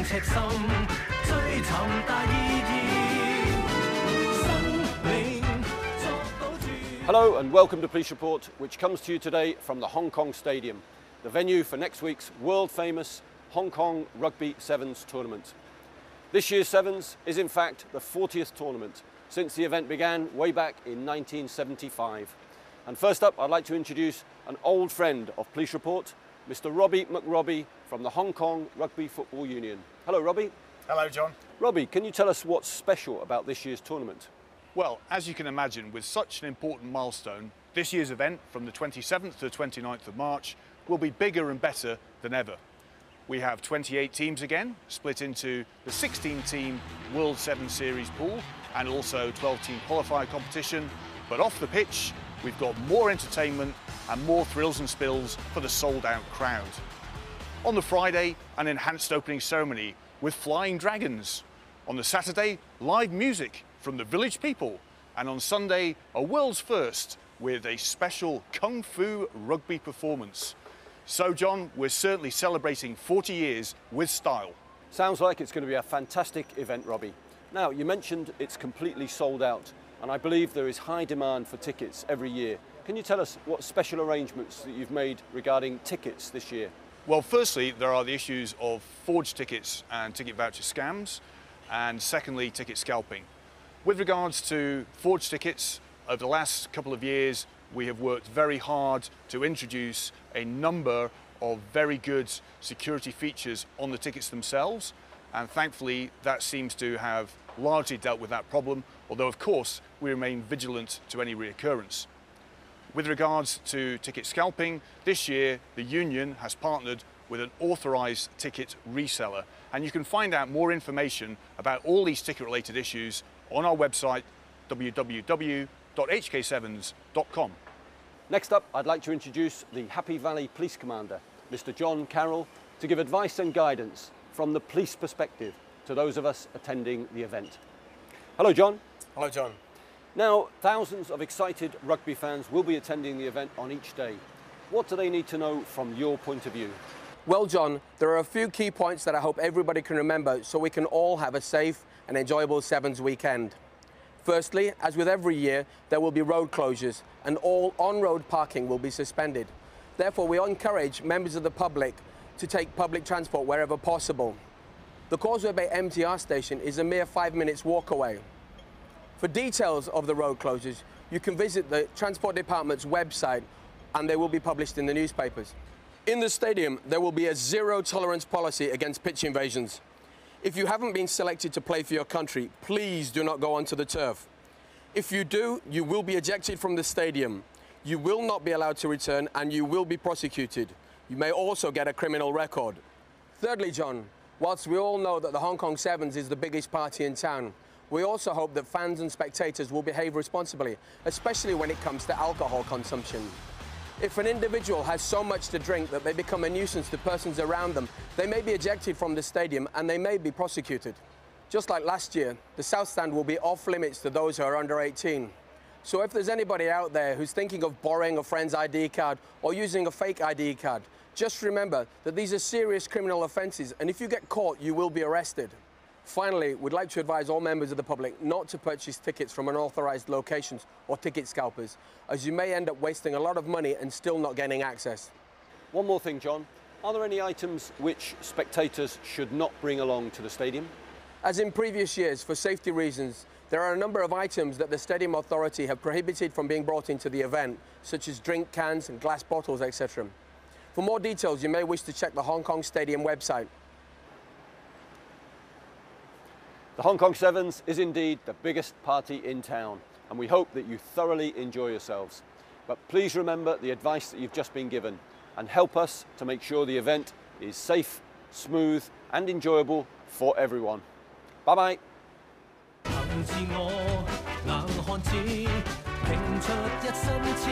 赤心，追尋大意義，生命作賭注。Hello and welcome to Police Report, which comes to you today from the Hong Kong Stadium, the venue for next week's world-famous Hong Kong Rugby Sevens tournament. This year's Sevens is in fact the 40th tournament since the event began way back in 1975. And first up, I'd like to introduce an old friend of Police Report, Mr. Robbie McRobbie from the Hong Kong Rugby Football Union. Hello, Robbie. Hello, John. Robbie, can you tell us what's special about this year's tournament? Well, as you can imagine, with such an important milestone, this year's event from the 27th to the 29th of March will be bigger and better than ever. We have 28 teams again, split into the 16-team World 7 Series pool and also 12-team qualifier competition. But off the pitch, we've got more entertainment and more thrills and spills for the sold-out crowd. On the Friday, an enhanced opening ceremony with flying dragons. On the Saturday, live music from the village people. And on Sunday, a world's first with a special Kung Fu rugby performance. So, John, we're certainly celebrating 40 years with style. Sounds like it's going to be a fantastic event, Robbie. Now, you mentioned it's completely sold out, and I believe there is high demand for tickets every year. Can you tell us what special arrangements that you've made regarding tickets this year? Well, firstly, there are the issues of forged tickets and ticket voucher scams, and secondly, ticket scalping. With regards to forged tickets, over the last couple of years, we have worked very hard to introduce a number of very good security features on the tickets themselves, and thankfully that seems to have largely dealt with that problem, although of course we remain vigilant to any reoccurrence. With regards to ticket scalping, this year the union has partnered with an authorised ticket reseller, and you can find out more information about all these ticket related issues on our website www.hk7s.com. Next up, I'd like to introduce the Happy Valley Police Commander, Mr. John Carroll, to give advice and guidance from the police perspective to those of us attending the event. Hello, John. Hello, John. Now, thousands of excited rugby fans will be attending the event on each day. What do they need to know from your point of view? Well, John, there are a few key points that I hope everybody can remember so we can all have a safe and enjoyable Sevens weekend. Firstly, as with every year, there will be road closures and all on-road parking will be suspended. Therefore, we encourage members of the public to take public transport wherever possible. The Causeway Bay MTR station is a mere 5 minutes walk away. For details of the road closures, you can visit the Transport Department's website and they will be published in the newspapers. In the stadium, there will be a zero-tolerance policy against pitch invasions. If you haven't been selected to play for your country, please do not go onto the turf. If you do, you will be ejected from the stadium. You will not be allowed to return and you will be prosecuted. You may also get a criminal record. Thirdly, John, whilst we all know that the Hong Kong Sevens is the biggest party in town, we also hope that fans and spectators will behave responsibly, especially when it comes to alcohol consumption. If an individual has so much to drink that they become a nuisance to persons around them, they may be ejected from the stadium and they may be prosecuted. Just like last year, the South Stand will be off limits to those who are under 18. So if there's anybody out there who's thinking of borrowing a friend's ID card or using a fake ID card, just remember that these are serious criminal offences, and if you get caught, you will be arrested. Finally, we'd like to advise all members of the public not to purchase tickets from unauthorised locations or ticket scalpers, as you may end up wasting a lot of money and still not gaining access. One more thing, John. Are there any items which spectators should not bring along to the stadium? As in previous years, for safety reasons, there are a number of items that the Stadium Authority have prohibited from being brought into the event, such as drink cans and glass bottles, etc. For more details, you may wish to check the Hong Kong Stadium website. The Hong Kong Sevens is indeed the biggest party in town, and we hope that you thoroughly enjoy yourselves. But please remember the advice that you've just been given and help us to make sure the event is safe, smooth and enjoyable for everyone. Bye-bye. 憑自我硬漢子，拼出一身痴。